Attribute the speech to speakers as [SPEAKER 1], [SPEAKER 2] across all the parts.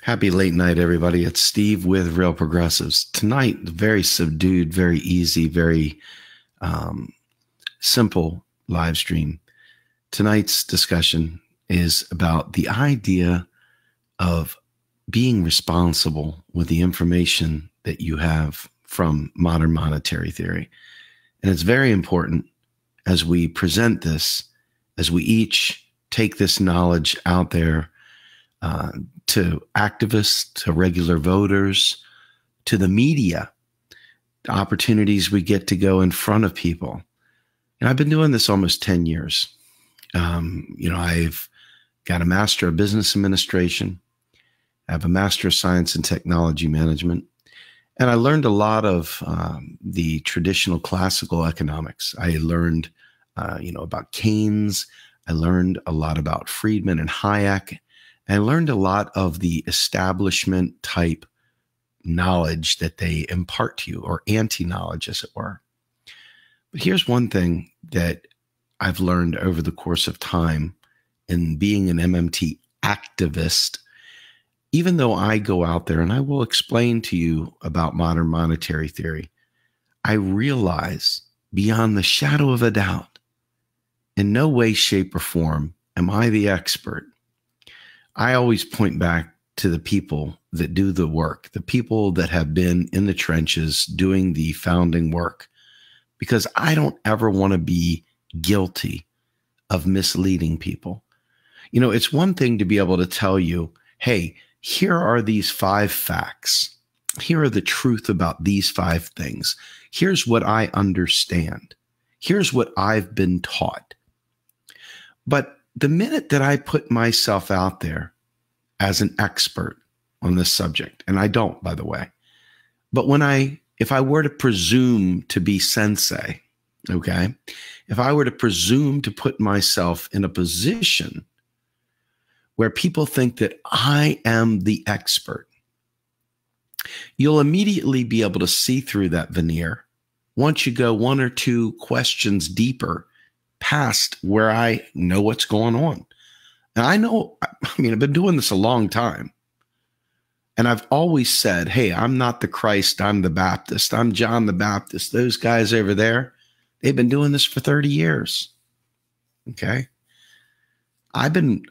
[SPEAKER 1] Happy late night, everybody. It's Steve with Real Progressives. Tonight, very subdued, very easy, very um, simple live stream. Tonight's discussion is about the idea of being responsible with the information that you have from modern monetary theory. And it's very important as we present this, as we each take this knowledge out there to activists, to regular voters, to the media, the opportunities we get to go in front of people. And I've been doing this almost 10 years. I've got a Master of Business Administration. I have a Master of Science in Technology Management. And I learned a lot of the traditional classical economics. I learned, about Keynes. I learned a lot about Friedman and Hayek. I learned a lot of the establishment type knowledge that they impart to you, or anti-knowledge, as it were. But here's one thing that I've learned over the course of time in being an MMT activist. Even though I go out there and I will explain to you about modern monetary theory, I realize beyond the shadow of a doubt, in no way, shape, or form am I the expert. I always point back to the people that do the work, the people that have been in the trenches doing the founding work, because I don't ever want to be guilty of misleading people. It's one thing to be able to tell you, hey, here are these 5 facts. Here are the truth about these 5 things. Here's what I understand. Here's what I've been taught. But the minute that I put myself out there as an expert on this subject, and I don't, by the way, but if I were to presume to be sensei, okay, if I were to presume to put myself in a position where people think that I am the expert, you'll immediately be able to see through that veneer once you go 1 or 2 questions deeper past where I know what's going on. And I've been doing this a long time. And I've always said, hey, I'm not the Christ, I'm the Baptist. I'm John the Baptist. Those guys over there, they've been doing this for 30 years. Okay. I've been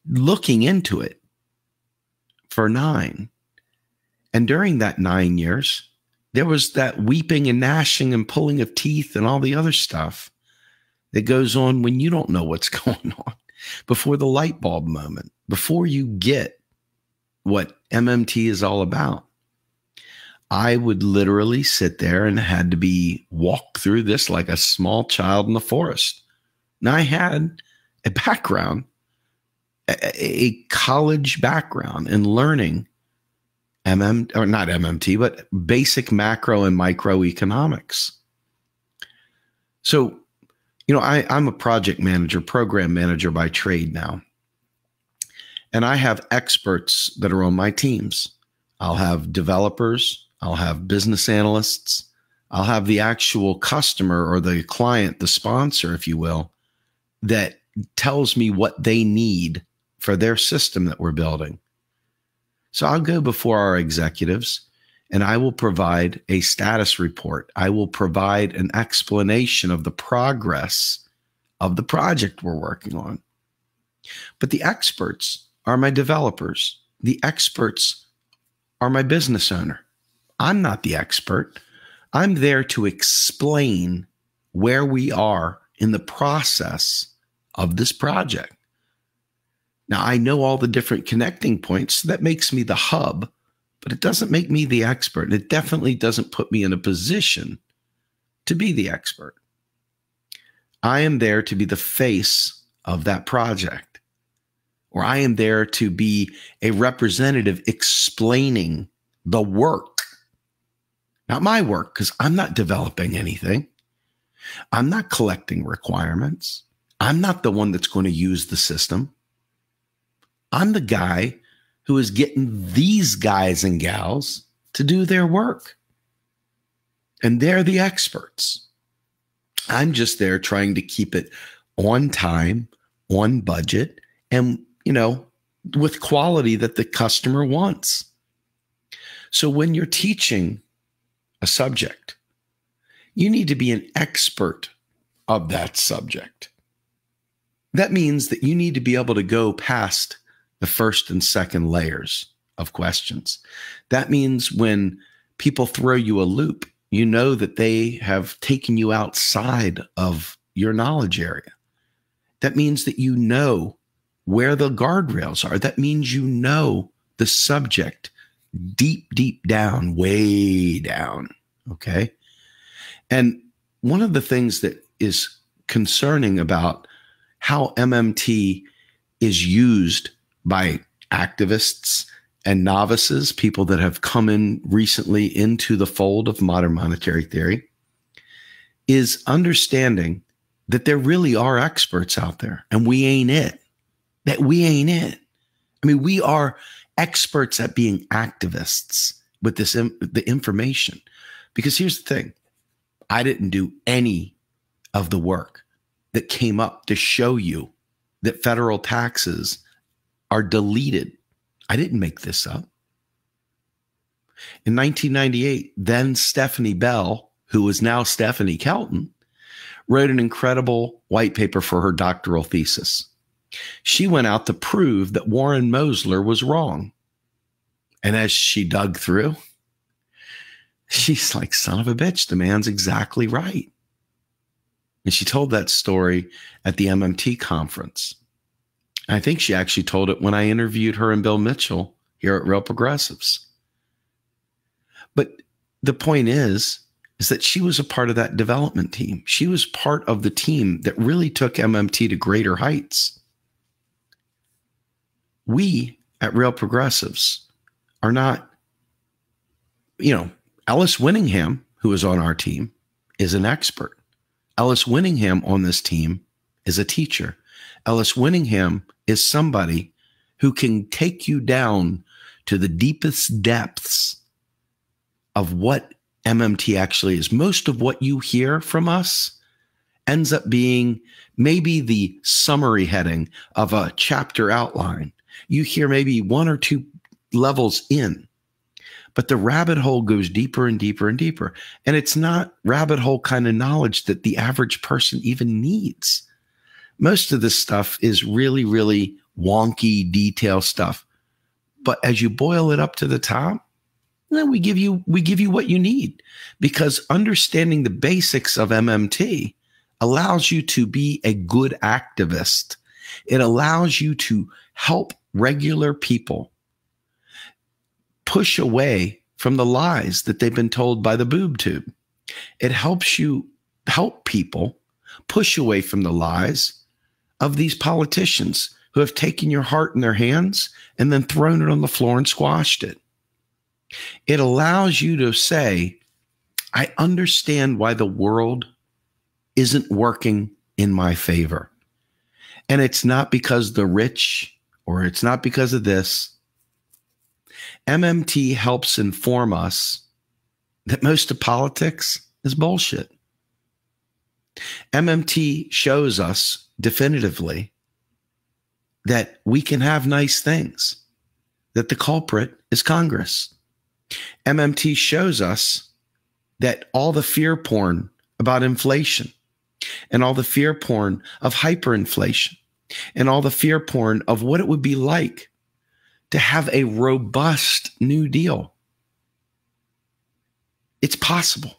[SPEAKER 1] looking into it for 9. And during that 9 years, there was that weeping and gnashing and pulling of teeth and all the other stuff that goes on when you don't know what's going on, before the light bulb moment, before you get what MMT is all about. I would literally sit there and had to be walked through this like a small child in the forest. Now, I had a background, a college background in learning not MMT, but basic macro and microeconomics. So, I'm a project manager, program manager by trade now. And I have experts that are on my teams. I'll have developers. I'll have business analysts. I'll have the actual customer or the client, the sponsor, if you will, that tells me what they need for their system that we're building. So I'll go before our executives and I will provide a status report. I will provide an explanation of the progress of the project we're working on. But the experts are my developers. The experts are my business owner. I'm not the expert. I'm there to explain where we are in the process of this project. Now, I know all the different connecting points. That makes me the hub, but it doesn't make me the expert. And it definitely doesn't put me in a position to be the expert. I am there to be the face of that project, or I am there to be a representative explaining the work, not my work, because I'm not developing anything. I'm not collecting requirements. I'm not the one that's going to use the system. I'm the guy who is getting these guys and gals to do their work. And they're the experts. I'm just there trying to keep it on time, on budget, and, with quality that the customer wants. So when you're teaching a subject, you need to be an expert of that subject. That means that you need to be able to go past the first and second layers of questions. That means when people throw you a loop, you know that they have taken you outside of your knowledge area. That means that you know where the guardrails are. That means you know the subject deep, deep down, way down. Okay. And one of the things that is concerning about how MMT is used by activists and novices, people that have come in recently into the fold of modern monetary theory, is understanding that there really are experts out there and we ain't it. That we ain't it. I mean, we are experts at being activists with this, the information. Because here's the thing. I didn't do any of the work that came up to show you that federal taxes are deleted. I didn't make this up. In 1998, then Stephanie Bell, who is now Stephanie Kelton, wrote an incredible white paper for her doctoral thesis. She went out to prove that Warren Mosler was wrong. And as she dug through, she's like, son of a bitch, the man's exactly right. And she told that story at the MMT conference. I think she actually told it when I interviewed her and Bill Mitchell here at Real Progressives. But the point is that she was a part of that development team. She was part of the team that really took MMT to greater heights. We at Real Progressives are not, Ellis Winningham, who is on our team, is an expert. Ellis Winningham on this team is a teacher. Ellis Winningham is somebody who can take you down to the deepest depths of what MMT actually is. Most of what you hear from us ends up being maybe the summary heading of a chapter outline. You hear maybe one or two levels in, but the rabbit hole goes deeper and deeper and deeper. And it's not rabbit hole kind of knowledge that the average person even needs. Most of this stuff is really, really wonky detail stuff. But as you boil it up to the top, then we give you what you need, because understanding the basics of MMT allows you to be a good activist. It allows you to help regular people push away from the lies that they've been told by the boob tube. It helps you help people push away from the lies of these politicians who have taken your heart in their hands and then thrown it on the floor and squashed it. It allows you to say, I understand why the world isn't working in my favor. And it's not because the rich, or it's not because of this. MMT helps inform us that most of politics is bullshit. MMT shows us definitively that we can have nice things, that the culprit is Congress. MMT shows us that all the fear porn about inflation and all the fear porn of hyperinflation and all the fear porn of what it would be like to have a robust New Deal, it's possible.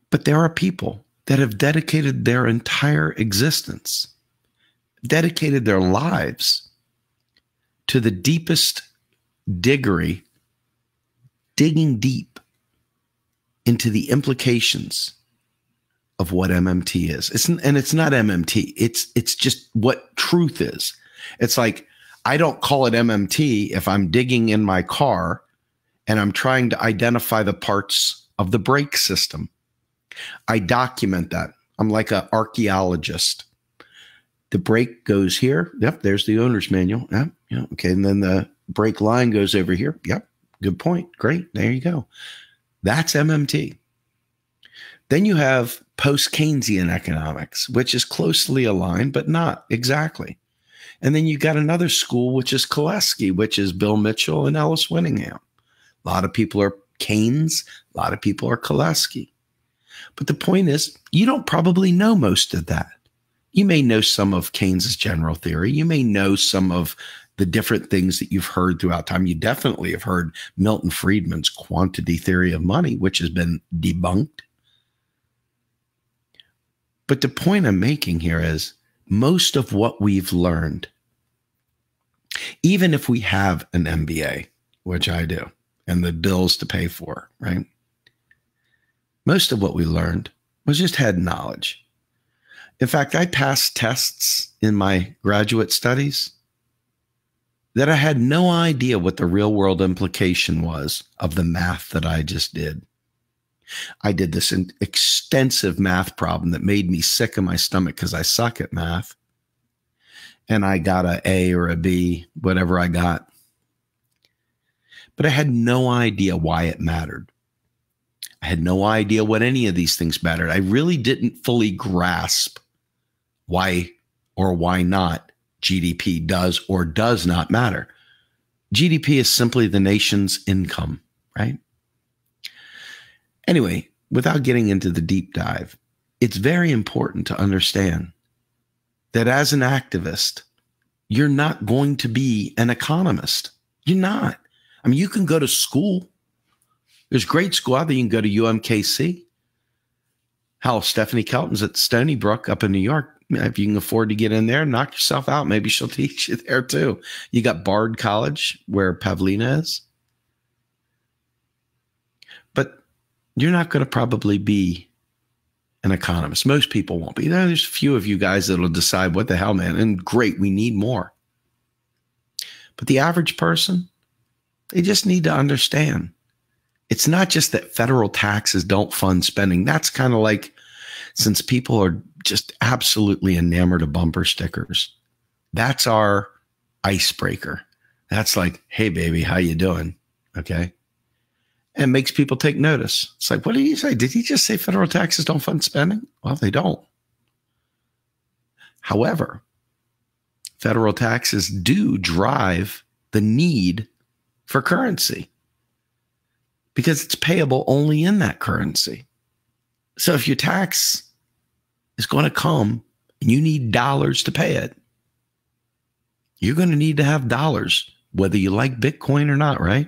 [SPEAKER 1] But there are people that have dedicated their entire existence, dedicated their lives to the deepest diggery, digging deep into the implications of what MMT is. It's not MMT. It's just what truth is. It's like, I don't call it MMT if I'm digging in my car and I'm trying to identify the parts of the brake system. I document that. I'm like an archaeologist. The brake goes here. Yep, there's the owner's manual. Yep, yeah, okay. And then the brake line goes over here. Yep, good point. Great. There you go. That's MMT. Then you have post-Keynesian economics, which is closely aligned, but not exactly. And then you got another school, which is Koleski, which is Bill Mitchell and Ellis Winningham. A lot of people are Keynes. A lot of people are Koleski. But the point is, you don't probably know most of that. You may know some of Keynes's general theory. You may know some of the different things that you've heard throughout time. You definitely have heard Milton Friedman's quantity theory of money, which has been debunked. But the point I'm making here is most of what we've learned, even if we have an MBA, which I do, and the bills to pay for, right? Most of what we learned was just head knowledge. In fact, I passed tests in my graduate studies that I had no idea what the real world implication was of the math that I just did. I did this extensive math problem that made me sick in my stomach because I suck at math. And I got an A or a B, whatever I got. But I had no idea why it mattered. I had no idea what any of these things mattered. I really didn't fully grasp why or why not GDP does or does not matter. GDP is simply the nation's income, right? Anyway, without getting into the deep dive, it's very important to understand that as an activist, you're not going to be an economist. You're not. I mean, you can go to school. There's great school out there. You can go to UMKC. Hell, Stephanie Kelton's at Stony Brook up in New York. If you can afford to get in there, knock yourself out. Maybe she'll teach you there too. You got Bard College where Pavlina is. But you're not going to probably be an economist. Most people won't be. There's a few of you guys that'll decide, what the hell, man? And great, we need more. But the average person, they just need to understand. It's not just that federal taxes don't fund spending. That's kind of like, since people are just absolutely enamored of bumper stickers, that's our icebreaker. That's like, hey, baby, how you doing? Okay. And makes people take notice. It's like, what did he say? Did he just say federal taxes don't fund spending? Well, they don't. However, federal taxes do drive the need for currency because it's payable only in that currency. So if your tax is going to come and you need dollars to pay it, you're going to need to have dollars, whether you like Bitcoin or not, right?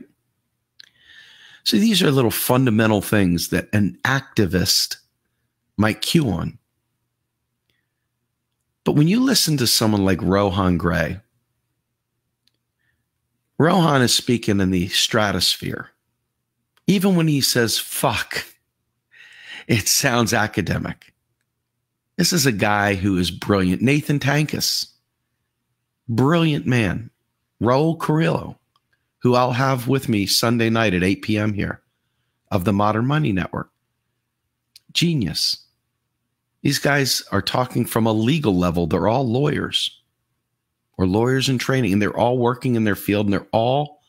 [SPEAKER 1] So these are little fundamental things that an activist might cue on. But when you listen to someone like Rohan Gray, Rohan is speaking in the stratosphere. Even when he says, fuck, it sounds academic. This is a guy who is brilliant. Nathan Tankus, brilliant man. Raul Carrillo, who I'll have with me Sunday night at 8 p.m. here, of the Modern Money Network. Genius. These guys are talking from a legal level. They're all lawyers or lawyers in training, and they're all working in their field, and they're all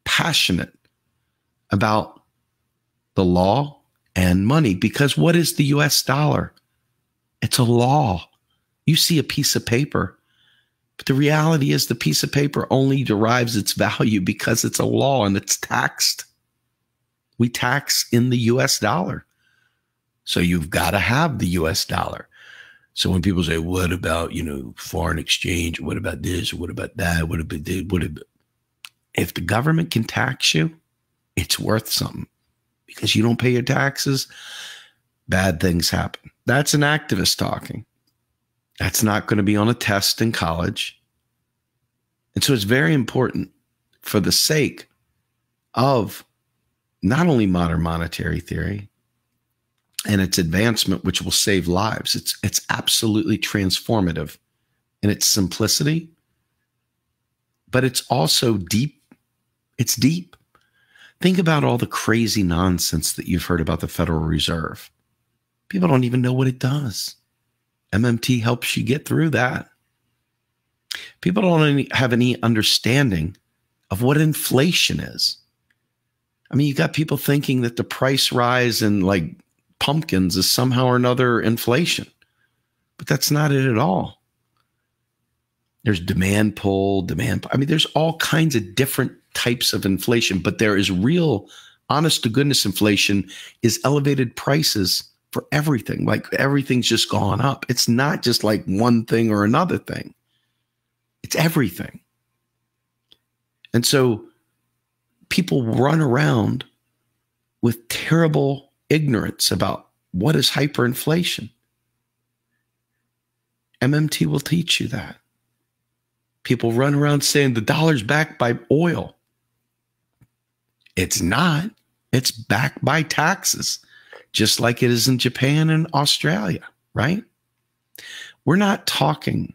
[SPEAKER 1] passionate about the law and money. Because what is the US dollar? It's a law. You see a piece of paper, but the reality is the piece of paper only derives its value because it's a law and it's taxed. We tax in the US dollar. So you've got to have the US dollar. So when people say, what about, foreign exchange? What about this? What about that? What about this? If the government can tax you, it's worth something. Because you don't pay your taxes, bad things happen. That's an activist talking. That's not going to be on a test in college. And so it's very important, for the sake of not only modern monetary theory and its advancement, which will save lives. It's absolutely transformative in its simplicity, but it's also deep. It's deep. Think about all the crazy nonsense that you've heard about the Federal Reserve. People don't even know what it does. MMT helps you get through that. People don't have any understanding of what inflation is. I mean, you got people thinking that the price rise in like pumpkins is somehow or another inflation. But that's not it at all. There's demand pull, I mean, there's all kinds of different types of inflation, but there is real, honest to goodness inflation is elevated prices for everything. Like everything's just gone up. It's not just like one thing or another thing. It's everything. And so people run around with terrible ignorance about what is hyperinflation. MMT will teach you that. People run around saying the dollar's backed by oil. It's not. It's backed by taxes, just like it is in Japan and Australia, right? We're not talking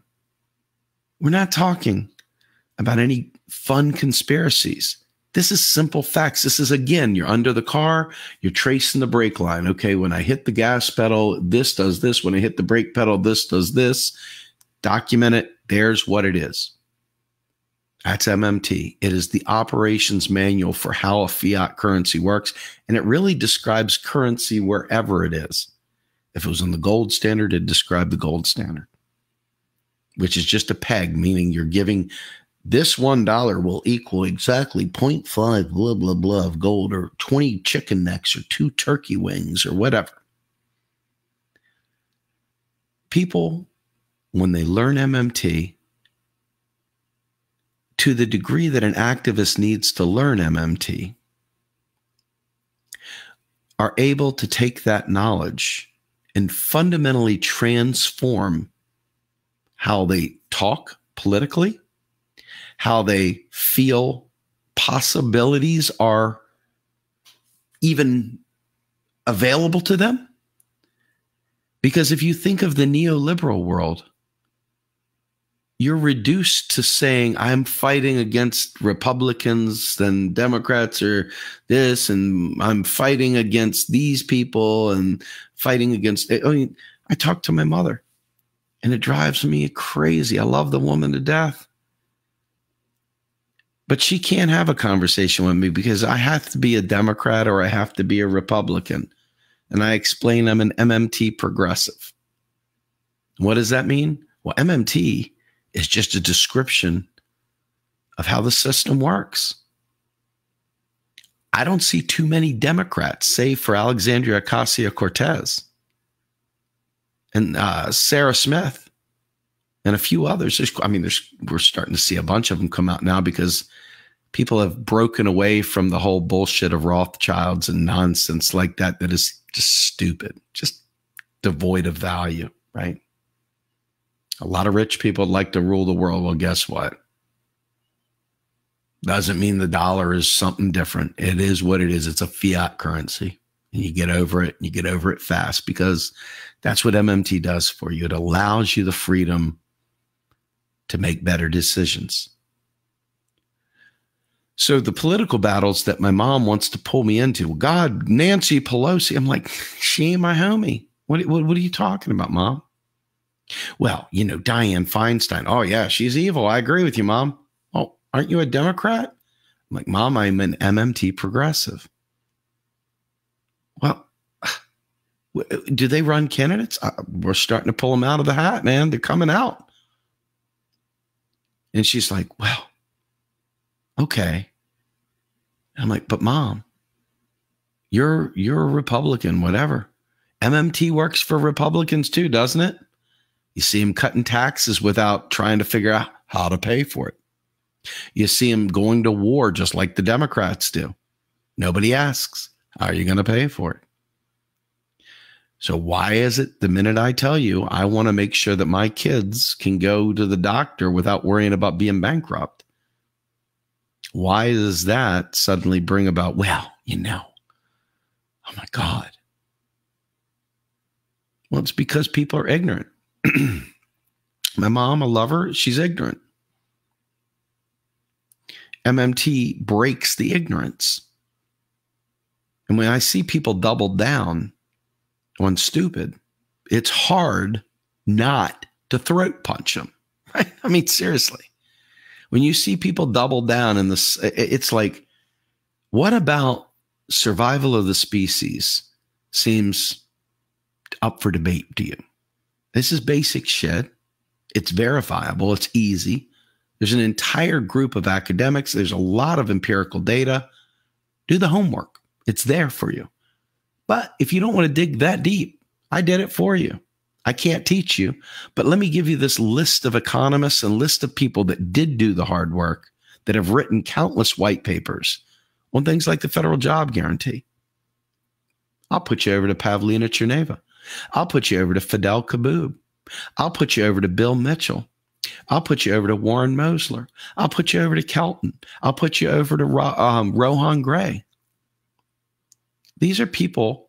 [SPEAKER 1] about any fun conspiracies. This is simple facts. This is, again, you're under the car, you're tracing the brake line. Okay, when I hit the gas pedal, this does this. When I hit the brake pedal, this does this. Document it. There's what it is. That's MMT. It is the operations manual for how a fiat currency works, and it really describes currency wherever it is. If it was in the gold standard, it described the gold standard, which is just a peg, meaning you're giving this $1 will equal exactly 0.5 blah, blah, blah of gold, or 20 chicken necks, or 2 turkey wings, or whatever. People, when they learn MMT, to the degree that an activist needs to learn MMT, are able to take that knowledge and fundamentally transform how they talk politically, how they feel possibilities are even available to them. Because if you think of the neoliberal world, you're reduced to saying, I'm fighting against Republicans and Democrats or this, and I'm fighting against these people and fighting against, I mean, I talk to my mother and it drives me crazy. I love the woman to death. But she can't have a conversation with me because I have to be a Democrat or I have to be a Republican. And I explain I'm an MMT progressive. What does that mean? Well, MMT is just a description of how the system works. I don't see too many Democrats, save for Alexandria Ocasio-Cortez and Sarah Smith and a few others. We're starting to see a bunch of them come out now because people have broken away from the whole bullshit of Rothschilds and nonsense like that is just stupid, just devoid of value, right? A lot of rich people like to rule the world. Well, guess what? Doesn't mean the dollar is something different. It is what it is. It's a fiat currency. And you get over it, and you get over it fast, because that's what MMT does for you. It allows you the freedom to make better decisions. So the political battles that my mom wants to pull me into, well, God, Nancy Pelosi, I'm like, she ain't my homie. What are you talking about, Mom? Well, Dianne Feinstein. Oh, yeah, she's evil. I agree with you, Mom. Oh, aren't you a Democrat? I'm like, Mom, I'm an MMT progressive. Well, do they run candidates? We're starting to pull them out of the hat, man. They're coming out. And she's like, well, okay. I'm like, but Mom, you're a Republican, whatever. MMT works for Republicans too, doesn't it? You see them cutting taxes without trying to figure out how to pay for it. You see them going to war just like the Democrats do. Nobody asks, how are you going to pay for it? So why is it the minute I tell you I want to make sure that my kids can go to the doctor without worrying about being bankrupt? Why does that suddenly bring about, well, oh my God. Well, it's because people are ignorant. My mom, I love her. She's ignorant. MMT breaks the ignorance. And when I see people double down on stupid, it's hard not to throat punch them. Right? I mean, seriously. When you see people double down in this, it's like, what about survival of the species seems up for debate to you. This is basic shit. It's verifiable. It's easy. There's an entire group of academics. There's a lot of empirical data. Do the homework. It's there for you. But if you don't want to dig that deep, I did it for you. I can't teach you, but let me give you this list of economists and list of people that did do the hard work, that have written countless white papers on things like the federal job guarantee. I'll put you over to Pavlina Cherneva. I'll put you over to Fidel Kaboub. I'll put you over to Bill Mitchell. I'll put you over to Warren Mosler. I'll put you over to Kelton. I'll put you over to Rohan Gray. These are people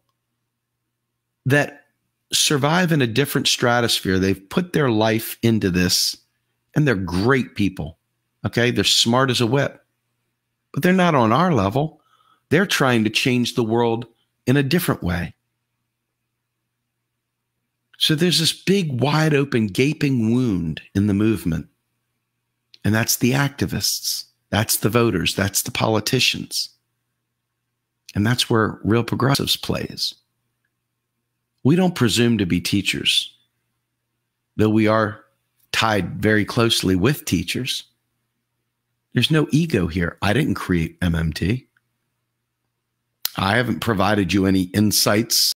[SPEAKER 1] that survive in a different stratosphere. They've put their life into this, and they're great people. Okay, they're smart as a whip, but they're not on our level. They're trying to change the world in a different way. So there's this big, wide open, gaping wound in the movement. And that's the activists. That's the voters. That's the politicians. And that's where Real Progressives plays. We don't presume to be teachers, though we are tied very closely with teachers. There's no ego here. I didn't create MMT. I haven't provided you any insights